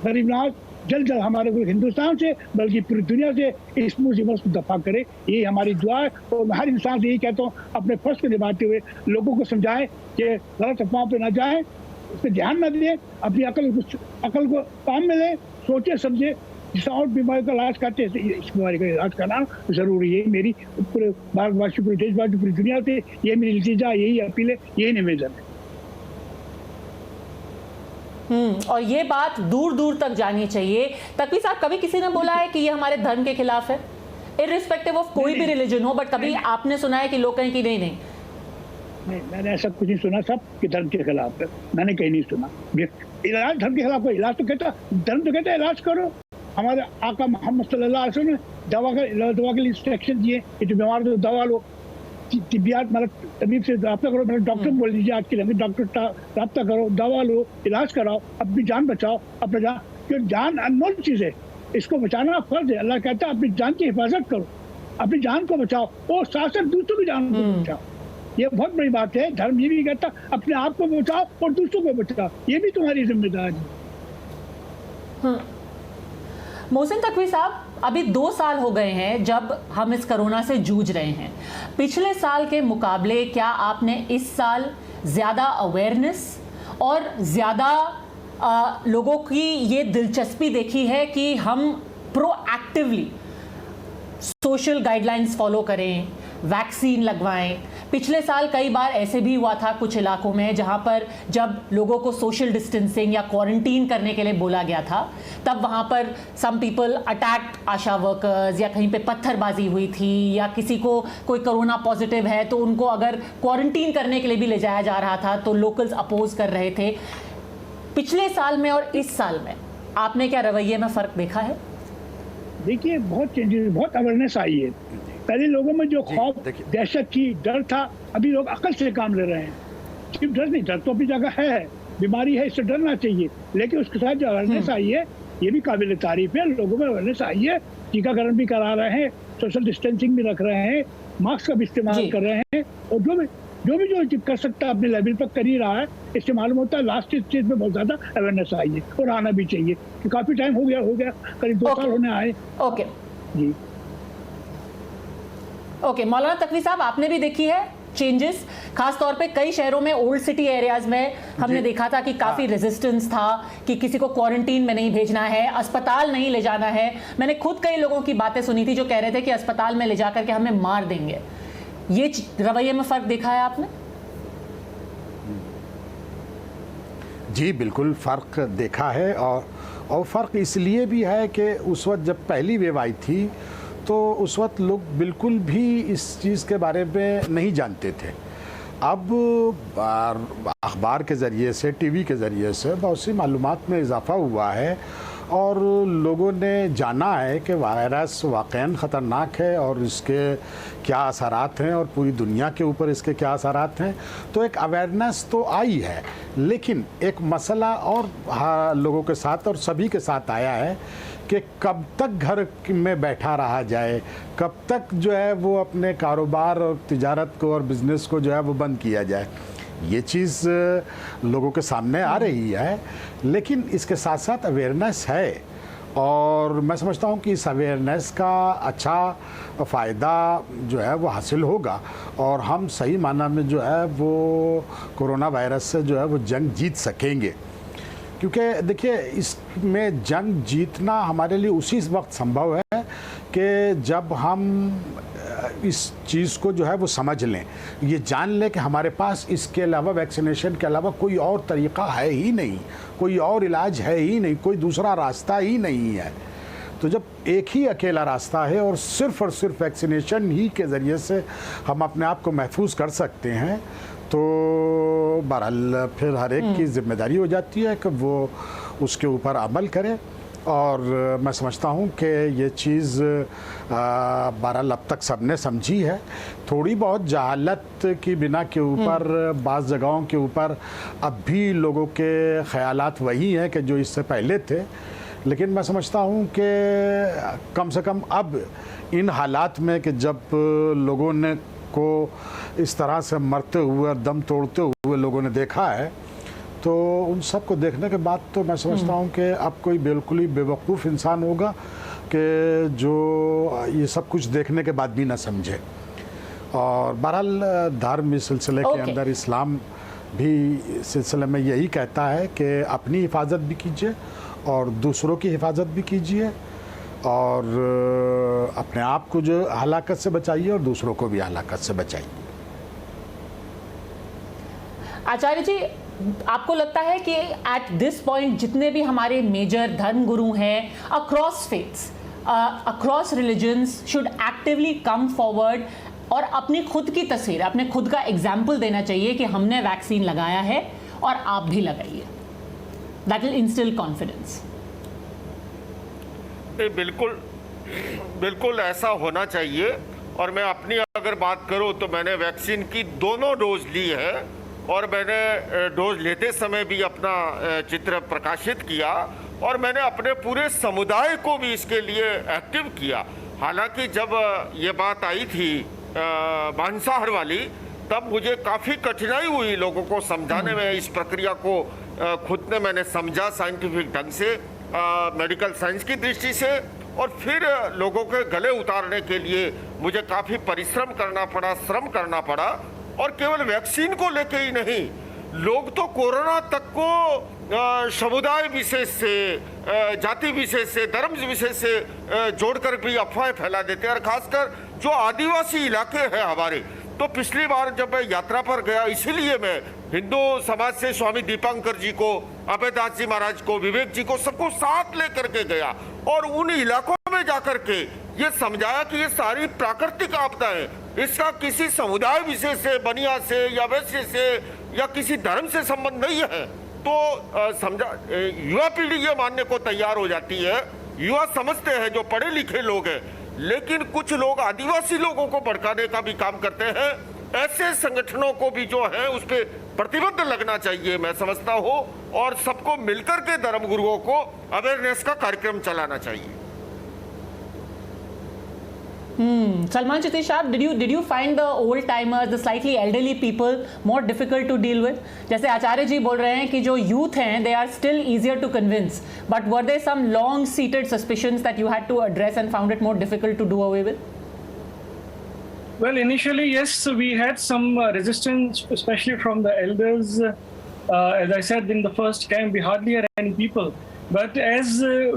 S7: गरीबनाज जल्द जल्द हमारे को हिंदुस्तान से बल्कि पूरी दुनिया से इस मुसीबत को दफा करे, यही हमारी दुआ है। और मैं हर इंसान से यही कहता हूँ अपने फर्ज को निभाते हुए लोगों को समझाएं कि गलत अफवाह पे ना जाएं, उस पर ध्यान न दें, अपनी अकल को काम में लें, सोचे समझे, जिस और बीमारी का इलाज करते हैं इस बीमारी का इलाज करना जरूरी है। मेरी पूरे भारतवासी, पूरे देशवासी, पूरी दुनिया से ये मेरी इल्तिजा, यही अपील है, यही निवेदन है।
S2: और ये बात दूर दूर तक जानी चाहिए। तकवी साहब, कभी किसी ने बोला है कि ये हमारे धर्म के खिलाफ है, इर्रिस्पेक्टिव ऑफ कोई भी रिलीजन हो, बट कभी आपने सुना है कि लोग कहें कि नहीं,
S7: मैंने ऐसा कुछ नहीं सुना सब कि धर्म के खिलाफ है, मैंने कहीं नहीं सुना। इलाज धर्म के खिलाफ है, इलाज तो कहता, धर्म तो कहता है इलाज करो। हमारे आका मोहम्मद सल्लल्लाहु अलैहि वसल्लम ने दवा के लिए इंस्ट्रक्शन दिए कि जो बीमार हो दवा लो, तिब्बियात मतलब तबीब से रब्ता करो, मतलब डॉक्टर बोल दीजिए आज के लिए, डॉक्टर रब्ता करो, दवा लो, इलाज कराओ, अपनी जान बचाओ। अपना जान, क्यों जान अनमोल चीज़ है, इसको बचाना फर्ज है। अल्लाह कहता है अपनी जान की हिफाजत करो, अपनी जान को बचाओ और साथ साथ दूसरों की जान को बचाओ। ये बहुत बड़ी बात है। धर्म ये भी कहता अपने आप को बचाओ और दूसरों को बचाओ, ये भी तुम्हारी जिम्मेदारी है।
S2: मोहसिन तकवी साहब, अभी 2 साल हो गए हैं जब हम इस कोरोना से जूझ रहे हैं। पिछले साल के मुकाबले क्या आपने इस साल ज़्यादा अवेयरनेस और ज़्यादा लोगों की ये दिलचस्पी देखी है कि हम प्रोएक्टिवली सोशल गाइडलाइंस फॉलो करें, वैक्सीन लगवाएं? पिछले साल कई बार ऐसे भी हुआ था कुछ इलाकों में जहां पर जब लोगों को सोशल डिस्टेंसिंग या क्वारंटीन करने के लिए बोला गया था, तब वहां पर सम पीपल अटैक्ड आशा वर्कर्स, या कहीं पे पत्थरबाजी हुई थी, या किसी को कोई कोरोना पॉजिटिव है तो उनको अगर क्वारंटीन करने के लिए भी ले जाया जा रहा था तो लोकल्स अपोज कर रहे थे। पिछले साल में और इस साल में आपने क्या रवैये में फ़र्क देखा है?
S7: देखिए, बहुत चेंजेस, बहुत अवेयरनेस आई है। पहले लोगों में जो खौफ, दहशत थी, डर था, अभी लोग अकल से काम ले रहे हैं। सिर्फ डर नहीं, डर तो अपनी जगह है, बीमारी है, इससे डरना चाहिए, लेकिन उसके साथ जो अवेयरनेस आई है ये भी काबिल तारीफ है। लोगों में अवेयरनेस आई है, टीकाकरण भी करा रहे हैं, सोशल डिस्टेंसिंग भी रख रहे हैं, मास्क का भी इस्तेमाल कर रहे हैं, और जो कर सकता है अपने लेवल पर कर ही रहा है। इससे मालूम होता है लास्ट स्टेज में बहुत ज्यादा अवेयरनेस आई है और आना भी चाहिए, कि काफी टाइम हो गया करीब 2 साल होने आए।
S2: ओके
S7: जी,
S2: ओके मौलाना तकवी साहब, आपने भी देखी है चेंजेस, खास तौर पे कई शहरों में, ओल्ड सिटी एरियाज में हमने देखा था कि काफी रेजिस्टेंस था कि किसी को क्वारंटीन में नहीं भेजना है, अस्पताल नहीं ले जाना है। मैंने खुद कई लोगों की बातें सुनी थी जो कह रहे थे कि अस्पताल में ले जाकर के हमें मार देंगे। ये रवैये में फर्क देखा है आपने?
S4: जी बिल्कुल फ़र्क देखा है, और फ़र्क इसलिए भी है कि उस वक्त जब पहली वेव आई थी तो उस वक्त लोग बिल्कुल भी इस चीज़ के बारे में नहीं जानते थे। अब अखबार के ज़रिए से, टीवी के ज़रिए से बहुत सी मालूमात में इजाफ़ा हुआ है, और लोगों ने जाना है कि वायरस वाक़ई ख़तरनाक है और इसके क्या असरात हैं और पूरी दुनिया के ऊपर इसके क्या असरात हैं। तो एक अवेयरनेस तो आई है, लेकिन एक मसला और लोगों के साथ और सभी के साथ आया है कि कब तक घर में बैठा रहा जाए, कब तक जो है वो अपने कारोबार और तिजारत को और बिज़नेस को जो है वो बंद किया जाए। ये चीज़ लोगों के सामने आ रही है, लेकिन इसके साथ साथ अवेयरनेस है, और मैं समझता हूँ कि इस अवेयरनेस का अच्छा फ़ायदा जो है वो हासिल होगा, और हम सही माना में जो है वो कोरोना वायरस से जो है वो जंग जीत सकेंगे। क्योंकि देखिए, इसमें जंग जीतना हमारे लिए उसी वक्त संभव है कि जब हम इस चीज़ को जो है वो समझ लें, ये जान लें कि हमारे पास इसके अलावा, वैक्सीनेशन के अलावा कोई और तरीक़ा है ही नहीं, कोई और इलाज है ही नहीं, कोई दूसरा रास्ता ही नहीं है। तो जब एक ही अकेला रास्ता है और सिर्फ वैक्सीनेशन ही के ज़रिए से हम अपने आप को महफूज कर सकते हैं, तो बहरहाल फिर हर एक की जिम्मेदारी हो जाती है कि वो उसके ऊपर अमल करे। और मैं समझता हूँ कि ये चीज़ बहरहाल अब तक सबने समझी है। थोड़ी बहुत जहालत की बिना के ऊपर बाज़ जगहों के ऊपर अब भी लोगों के ख़यालात वही हैं कि जो इससे पहले थे, लेकिन मैं समझता हूँ कि कम से कम अब इन हालात में कि जब लोगों ने को इस तरह से मरते हुए, दम तोड़ते हुए लोगों ने देखा है, तो उन सब को देखने के बाद तो मैं समझता हूँ कि अब कोई बिल्कुल ही बेवकूफ़ इंसान होगा कि जो ये सब कुछ देखने के बाद भी ना समझे। और बहरहाल धर्म इस सिलसिले के अंदर, इस्लाम भी इस सिलसिले में यही कहता है कि अपनी हिफाजत भी कीजिए और दूसरों की हिफाजत भी कीजिए, और अपने आप को जो हलाकत से बचाइए और दूसरों को भी हलाकत से बचाइए।
S2: आचार्य जी, आपको लगता है कि एट दिस पॉइंट जितने भी हमारे मेजर धर्म गुरु हैं across faiths, across religions should actively come forward और अपनी खुद की तस्वीर, अपने खुद का एग्जाम्पल देना चाहिए कि हमने वैक्सीन लगाया है और आप भी लगाइए? That will instil confidence.
S3: नहीं, बिल्कुल ऐसा होना चाहिए। और मैं अपनी अगर बात करूं तो मैंने वैक्सीन की दोनों डोज ली है और मैंने डोज लेते समय भी अपना चित्र प्रकाशित किया और मैंने अपने पूरे समुदाय को भी इसके लिए एक्टिव किया। हालांकि जब ये बात आई थी मांसाहार वाली, तब मुझे काफ़ी कठिनाई हुई लोगों को समझाने में। इस प्रक्रिया को खुद ने मैंने समझा साइंटिफिक ढंग से, मेडिकल साइंस की दृष्टि से, और फिर लोगों के गले उतारने के लिए मुझे काफ़ी परिश्रम करना पड़ा, श्रम करना पड़ा। और केवल वैक्सीन को लेके ही नहीं, लोग तो कोरोना तक को समुदाय विशेष से, जाति विशेष से, धर्म विशेष से जोड़कर भी अफवाहें फैला देते हैं। और खासकर जो आदिवासी इलाके हैं हमारे, तो पिछली बार जब मैं यात्रा पर गया, इसीलिए मैं हिंदू समाज से स्वामी दीपांकर जी को, अभयदास जी महाराज को, विवेक जी को, सबको साथ लेकर के गया और उन इलाकों में जाकर के ये समझाया कि ये सारी प्राकृतिक आपदाएं, इसका किसी समुदाय विशेष से, बनिया से या वैश्य से या किसी धर्म से संबंध नहीं है। तो समझा, युवा पीढ़ी ये मानने को तैयार हो जाती है, युवा समझते हैं जो पढ़े लिखे लोग हैं, लेकिन कुछ लोग आदिवासी लोगों को भड़काने का भी काम करते हैं। ऐसे संगठनों को भी जो है उस पर प्रतिबंध लगना चाहिए, मैं समझता हूँ, और सबको मिलकर के धर्म गुरुओं को अवेयरनेस का कार्यक्रम चलाना चाहिए।
S2: Salman Chitti Shah, did you find the old timers, the slightly elderly people more difficult to deal with? जैसे आचार्य जी बोल रहे हैं कि जो youth हैं, they are still easier to convince, but were there some long-seated suspicions that you had to address and found it more difficult to do away with?
S5: Well, initially, yes, we had some resistance, especially from the elders. As I said, in the first camp, we hardly had any people. But as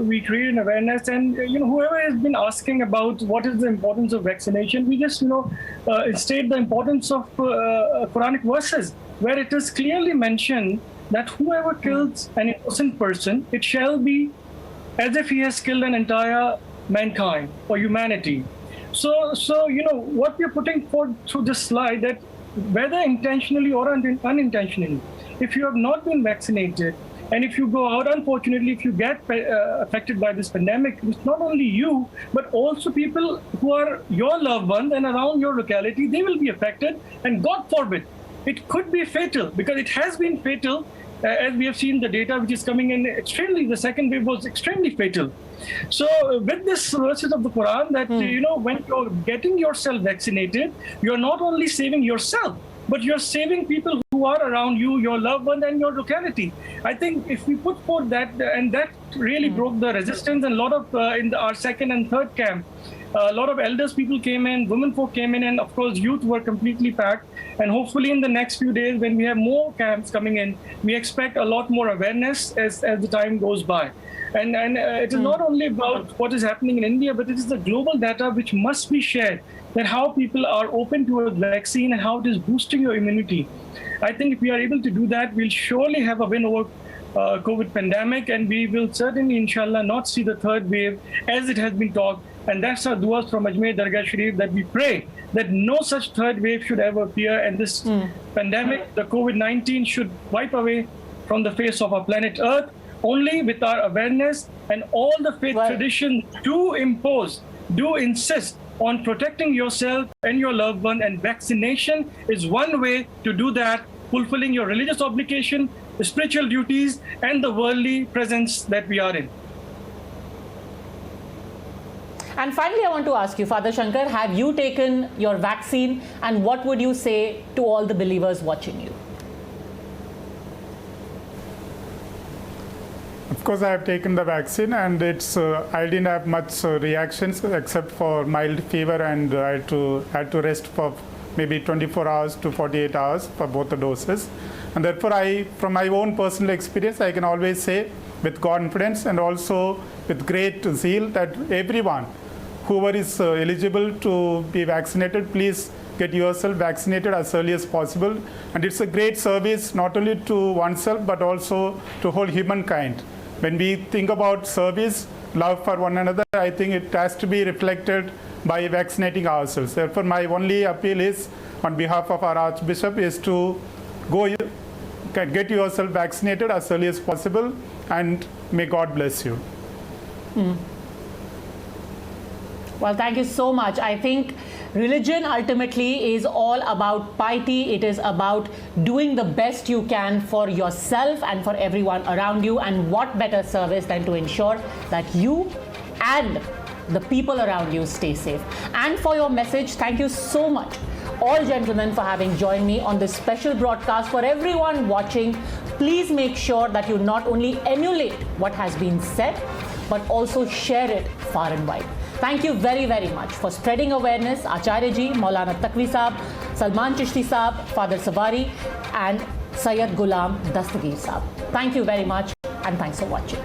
S5: we created awareness, and whoever has been asking about what is the importance of vaccination, we just state the importance of Quranic verses, where it is clearly mentioned that whoever kills an innocent person, it shall be as if he has killed an entire mankind or humanity. So what we are putting forward through this slide, that whether intentionally or unintentionally, if you have not been vaccinated, and if you go out, unfortunately, if you get affected by this pandemic, it's not only you, but also people who are your loved ones and around your locality, they will be affected. And God forbid, it could be fatal, because it has been fatal, as we have seen the data which is coming in extremely, the second wave was extremely fatal. So with this verses of the Quran, that, when you're getting yourself vaccinated, you're not only saving yourself, but you're saving people who are around you, your loved ones, and your locality. I think if we put forth that, and that really broke the resistance, and a lot of, in our second and third camp, a lot of elders people came in, women folk came in, and of course youth were completely packed. And hopefully in the next few days, when we have more camps coming in, we expect a lot more awareness as the time goes by. And it is not only about what is happening in India, but it is the global data which must be shared, that how people are open to a vaccine and how it is boosting your immunity. I think if we are able to do that, we'll surely have a win over COVID pandemic, and we will certainly, inshallah, not see the third wave as it has been talked. And that's our duas from Ajmer Dargah Sharif, that we pray that no such third wave should ever appear, and this pandemic, the COVID-19, should wipe away from the face of our planet Earth. Only with our awareness, and all the faith traditions do insist on protecting yourself and your loved one, and vaccination is one way to do that, fulfilling your religious obligation, the spiritual duties, and the worldly presence that we are in.
S2: And finally, I want to ask you, Father Shankar, have you taken your vaccine, and what would you say to all the believers watching you?
S6: Of course, I have taken the vaccine, and I didn't have much reactions except for mild fever, and I had to rest for maybe 24 hours to 48 hours for both the doses. And therefore, from my own personal experience, I can always say with confidence and also with great zeal that everyone, whoever is eligible to be vaccinated, please get yourself vaccinated as early as possible. And it's a great service not only to oneself but also to whole humankind. When we think about service, love for one another, I think it has to be reflected by vaccinating ourselves. Therefore, my only appeal is, on behalf of our Archbishop, is to get yourself vaccinated as early as possible, and may God bless you.
S2: Well, thank you so much. I think religion ultimately is all about piety. It is about doing the best you can for yourself and for everyone around you. And what better service than to ensure that you and the people around you stay safe. And for your message, thank you so much, all gentlemen, for having joined me on this special broadcast. For everyone watching, please make sure that you not only emulate what has been said, but also share it far and wide. Thank you very, very much for spreading awareness. Acharya ji, Maulana Taqvi Saab, Salman Chishti Saab, Father Savari, and Sayyid Ghulam Dastagir Saab. Thank you very much, and thanks for watching.